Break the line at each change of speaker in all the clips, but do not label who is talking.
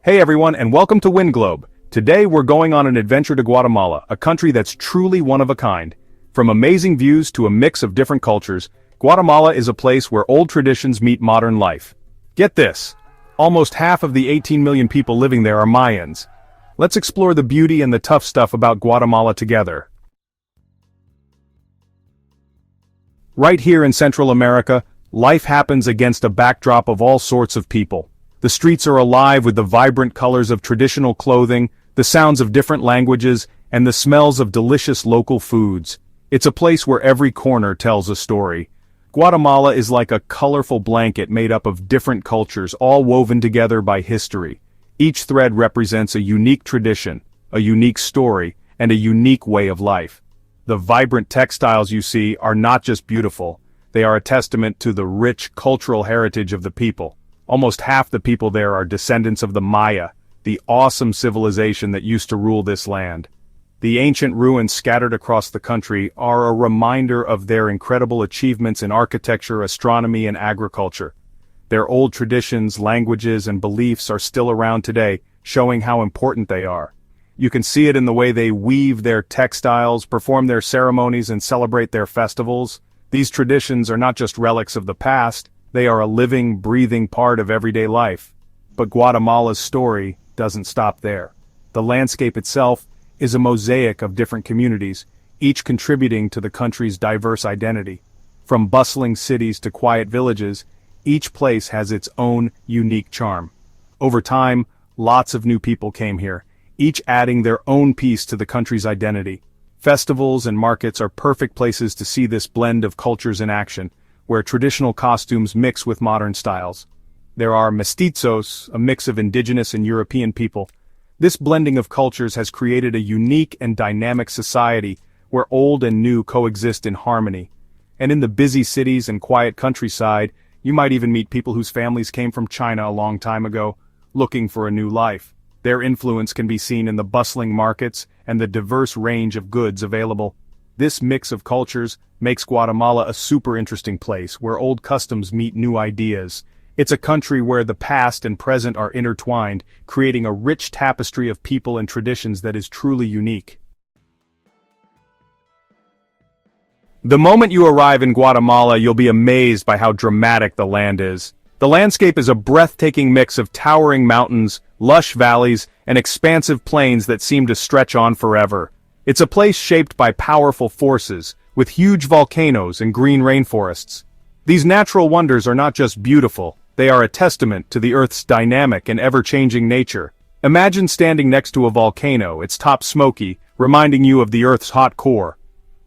Hey everyone, and welcome to WindGlobe. Today we're going on an adventure to Guatemala, a country that's truly one of a kind. From amazing views to a mix of different cultures, Guatemala is a place where old traditions meet modern life. Get this! Almost half of the 18 million people living there are Mayans. Let's explore the beauty and the tough stuff about Guatemala together. Right here in Central America, life happens against a backdrop of all sorts of people. The streets are alive with the vibrant colors of traditional clothing, the sounds of different languages, and the smells of delicious local foods. It's a place where every corner tells a story. Guatemala is like a colorful blanket made up of different cultures, all woven together by history. Each thread represents a unique tradition, a unique story, and a unique way of life. The vibrant textiles you see are not just beautiful, they are a testament to the rich cultural heritage of the people. Almost half the people there are descendants of the Maya, the awesome civilization that used to rule this land. The ancient ruins scattered across the country are a reminder of their incredible achievements in architecture, astronomy, and agriculture. Their old traditions, languages, and beliefs are still around today, showing how important they are. You can see it in the way they weave their textiles, perform their ceremonies, and celebrate their festivals. These traditions are not just relics of the past, they are a living, breathing part of everyday life. But Guatemala's story doesn't stop there. The landscape itself is a mosaic of different communities, each contributing to the country's diverse identity. From bustling cities to quiet villages, each place has its own unique charm. Over time, lots of new people came here, each adding their own piece to the country's identity. Festivals and markets are perfect places to see this blend of cultures in action, where traditional costumes mix with modern styles. There are mestizos, a mix of indigenous and European people. This blending of cultures has created a unique and dynamic society where old and new coexist in harmony. And in the busy cities and quiet countryside, you might even meet people whose families came from China a long time ago, looking for a new life. Their influence can be seen in the bustling markets and the diverse range of goods available. This mix of cultures makes Guatemala a super interesting place where old customs meet new ideas. It's a country where the past and present are intertwined, creating a rich tapestry of people and traditions that is truly unique. The moment you arrive in Guatemala, you'll be amazed by how dramatic the land is. The landscape is a breathtaking mix of towering mountains, lush valleys, and expansive plains that seem to stretch on forever. It's a place shaped by powerful forces, with huge volcanoes and green rainforests. These natural wonders are not just beautiful, they are a testament to the Earth's dynamic and ever-changing nature. Imagine standing next to a volcano, its top smoky, reminding you of the Earth's hot core.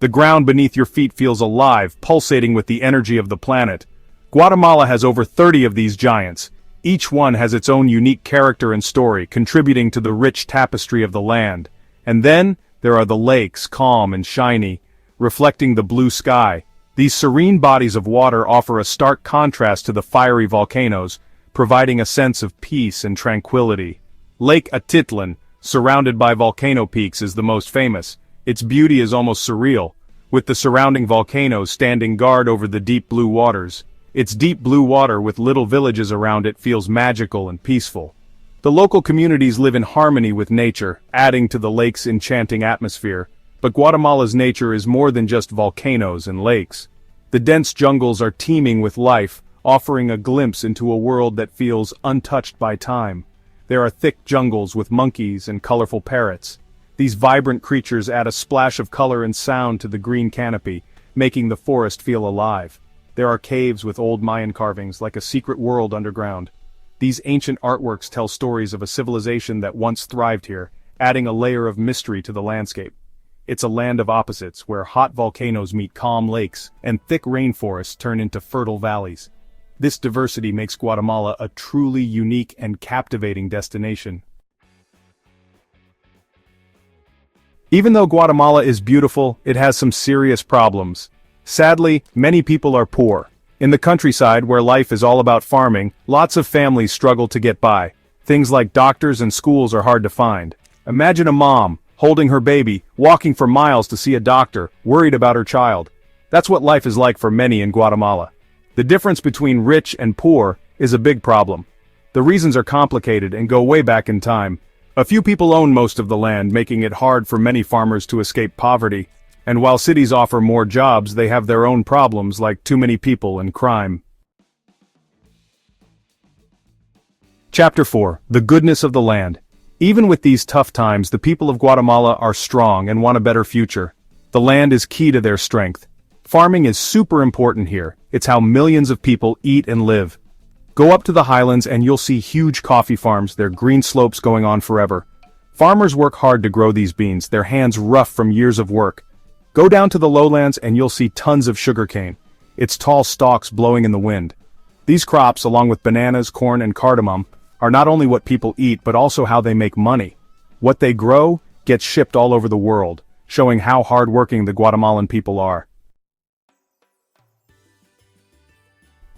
The ground beneath your feet feels alive, pulsating with the energy of the planet. Guatemala has over 30 of these giants. Each one has its own unique character and story, contributing to the rich tapestry of the land. And then, there are the lakes, calm and shiny, reflecting the blue sky. These serene bodies of water offer a stark contrast to the fiery volcanoes, providing a sense of peace and tranquility. Lake Atitlan, surrounded by volcano peaks, is the most famous. Its beauty is almost surreal, with the surrounding volcanoes standing guard over the deep blue waters. Its deep blue water with little villages around it feels magical and peaceful. The local communities live in harmony with nature, adding to the lake's enchanting atmosphere. But Guatemala's nature is more than just volcanoes and lakes. The dense jungles are teeming with life, offering a glimpse into a world that feels untouched by time. There are thick jungles with monkeys and colorful parrots. These vibrant creatures add a splash of color and sound to the green canopy, making the forest feel alive. There are caves with old Mayan carvings, like a secret world underground. These ancient artworks tell stories of a civilization that once thrived here, adding a layer of mystery to the landscape. It's a land of opposites, where hot volcanoes meet calm lakes, and thick rainforests turn into fertile valleys. This diversity makes Guatemala a truly unique and captivating destination. Even though Guatemala is beautiful, it has some serious problems. Sadly, many people are poor. In the countryside, where life is all about farming, lots of families struggle to get by. Things like doctors and schools are hard to find. Imagine a mom, holding her baby, walking for miles to see a doctor, worried about her child. That's what life is like for many in Guatemala. The difference between rich and poor is a big problem. The reasons are complicated and go way back in time. A few people own most of the land, making it hard for many farmers to escape poverty. And while cities offer more jobs, they have their own problems like too many people and crime. Chapter 4. The Goodness of the Land. Even with these tough times, the people of Guatemala are strong and want a better future. The land is key to their strength. Farming is super important here. It's how millions of people eat and live. Go up to the highlands and you'll see huge coffee farms, their green slopes going on forever. Farmers work hard to grow these beans, their hands rough from years of work. Go down to the lowlands and you'll see tons of sugarcane, its tall stalks blowing in the wind. These crops, along with bananas, corn, and cardamom, are not only what people eat but also how they make money. What they grow gets shipped all over the world, showing how hard-working the Guatemalan people are.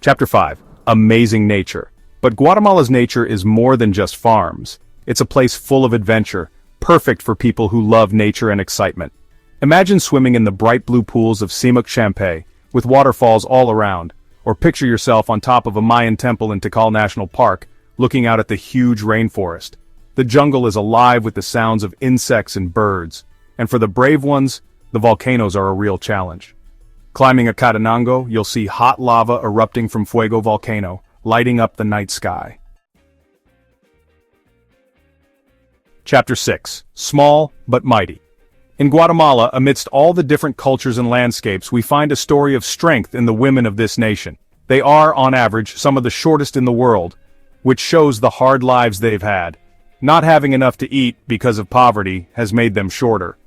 Chapter 5. Amazing nature. But Guatemala's nature is more than just farms. It's a place full of adventure, perfect for people who love nature and excitement. Imagine swimming in the bright blue pools of Semuc Champey, with waterfalls all around, or picture yourself on top of a Mayan temple in Tikal National Park, looking out at the huge rainforest. The jungle is alive with the sounds of insects and birds, and for the brave ones, the volcanoes are a real challenge. Climbing a Catenango, you'll see hot lava erupting from Fuego volcano, lighting up the night sky. Chapter 6. Small but mighty. In Guatemala, amidst all the different cultures and landscapes, we find a story of strength in the women of this nation. They are, on average, some of the shortest in the world, which shows the hard lives they've had. Not having enough to eat because of poverty has made them shorter.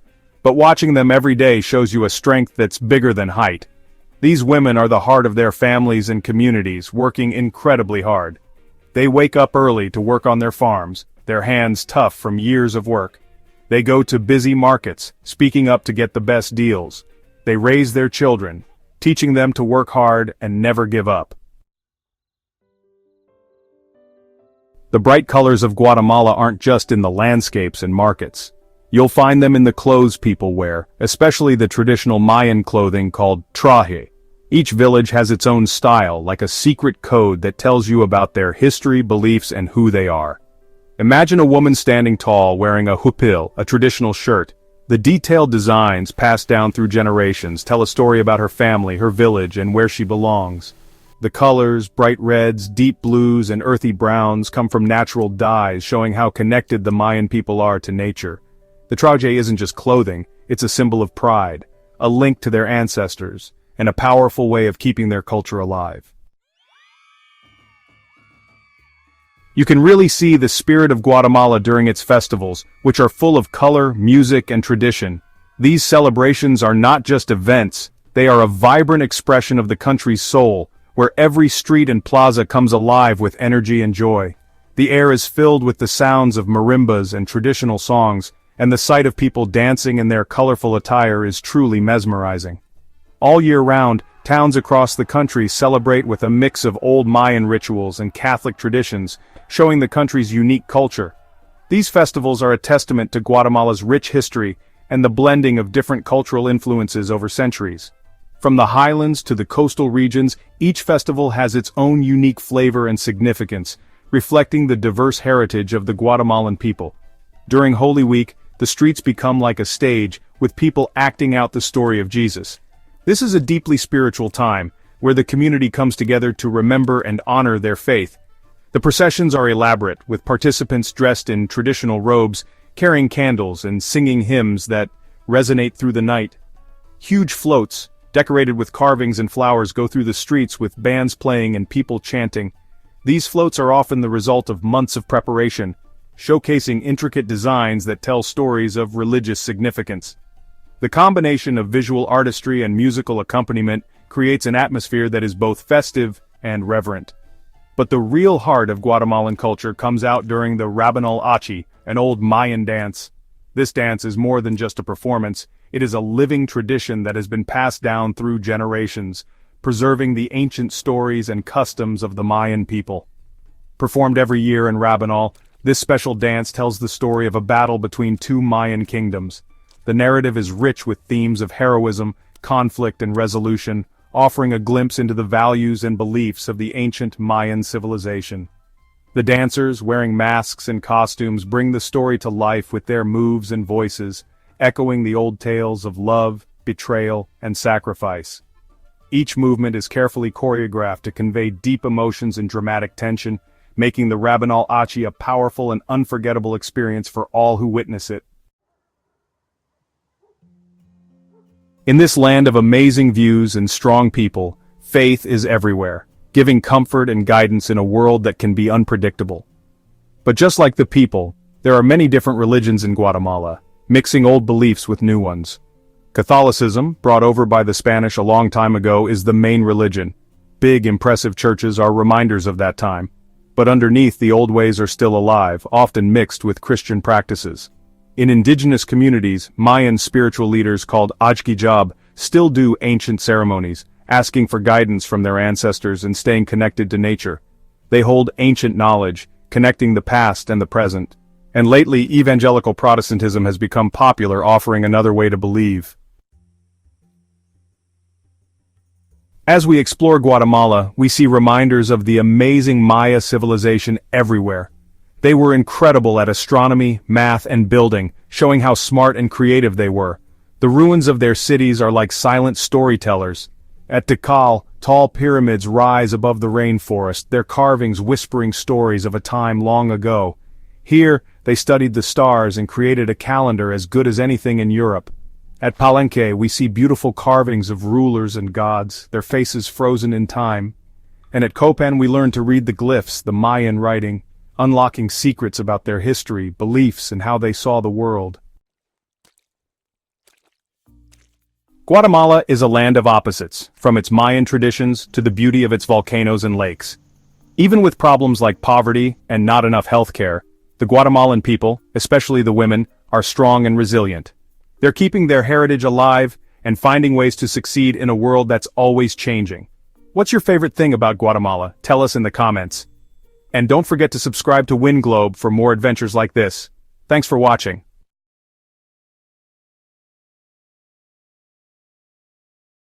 But watching them every day shows you a strength that's bigger than height. These women are the heart of their families and communities, working incredibly hard. They wake up early to work on their farms, their hands tough from years of work. They go to busy markets, speaking up to get the best deals. They raise their children, teaching them to work hard and never give up. The bright colors of Guatemala aren't just in the landscapes and markets. You'll find them in the clothes people wear, especially the traditional Mayan clothing called traje. Each village has its own style, like a secret code that tells you about their history, beliefs, and who they are. Imagine a woman standing tall wearing a hupil, a traditional shirt. The detailed designs passed down through generations tell a story about her family, her village, and where she belongs. The colors, bright reds, deep blues, and earthy browns come from natural dyes, showing how connected the Mayan people are to nature. The traje isn't just clothing, it's a symbol of pride, a link to their ancestors, and a powerful way of keeping their culture alive. You can really see the spirit of Guatemala during its festivals, which are full of color, music, and tradition. These celebrations are not just events, they are a vibrant expression of the country's soul, where every street and plaza comes alive with energy and joy. The air is filled with the sounds of marimbas and traditional songs, and the sight of people dancing in their colorful attire is truly mesmerizing. All year round, towns across the country celebrate with a mix of old Mayan rituals and Catholic traditions, showing the country's unique culture. These festivals are a testament to Guatemala's rich history and the blending of different cultural influences over centuries. From the highlands to the coastal regions, each festival has its own unique flavor and significance, reflecting the diverse heritage of the Guatemalan people. During Holy Week, the streets become like a stage, with people acting out the story of Jesus. This is a deeply spiritual time, where the community comes together to remember and honor their faith. The processions are elaborate, with participants dressed in traditional robes, carrying candles and singing hymns that resonate through the night. Huge floats, decorated with carvings and flowers, go through the streets with bands playing and people chanting. These floats are often the result of months of preparation, showcasing intricate designs that tell stories of religious significance. The combination of visual artistry and musical accompaniment creates an atmosphere that is both festive and reverent. But the real heart of Guatemalan culture comes out during the Rabanal Achi, an old Mayan dance. This dance is more than just a performance, it is a living tradition that has been passed down through generations, preserving the ancient stories and customs of the Mayan people. Performed every year in Rabanal, this special dance tells the story of a battle between two Mayan kingdoms. The narrative is rich with themes of heroism, conflict, and resolution, offering a glimpse into the values and beliefs of the ancient Mayan civilization. The dancers, wearing masks and costumes, bring the story to life with their moves and voices, echoing the old tales of love, betrayal, and sacrifice. Each movement is carefully choreographed to convey deep emotions and dramatic tension, making the Rabanal Achi a powerful and unforgettable experience for all who witness it. In this land of amazing views and strong people, faith is everywhere, giving comfort and guidance in a world that can be unpredictable. But just like the people, there are many different religions in Guatemala, mixing old beliefs with new ones. Catholicism, brought over by the Spanish a long time ago, is the main religion. Big, impressive churches are reminders of that time. But underneath, the old ways are still alive, often mixed with Christian practices. In indigenous communities, Mayan spiritual leaders called Ajkijab still do ancient ceremonies, asking for guidance from their ancestors and staying connected to nature. They hold ancient knowledge, connecting the past and the present. And lately, evangelical Protestantism has become popular, offering another way to believe. As we explore Guatemala, we see reminders of the amazing Maya civilization everywhere. They were incredible at astronomy, math, and building, showing how smart and creative they were. The ruins of their cities are like silent storytellers. At Tikal, tall pyramids rise above the rainforest, their carvings whispering stories of a time long ago. Here, they studied the stars and created a calendar as good as anything in Europe. At Palenque, we see beautiful carvings of rulers and gods, their faces frozen in time. And at Copan, we learn to read the glyphs, the Mayan writing, unlocking secrets about their history, beliefs, and how they saw the world. Guatemala is a land of opposites, from its Mayan traditions to the beauty of its volcanoes and lakes. Even with problems like poverty and not enough health care, the Guatemalan people, especially the women, are strong and resilient. They're keeping their heritage alive and finding ways to succeed in a world that's always changing. What's your favorite thing about Guatemala? Tell us in the comments. And don't forget to subscribe to WinGlobe for more adventures like this. Thanks for watching.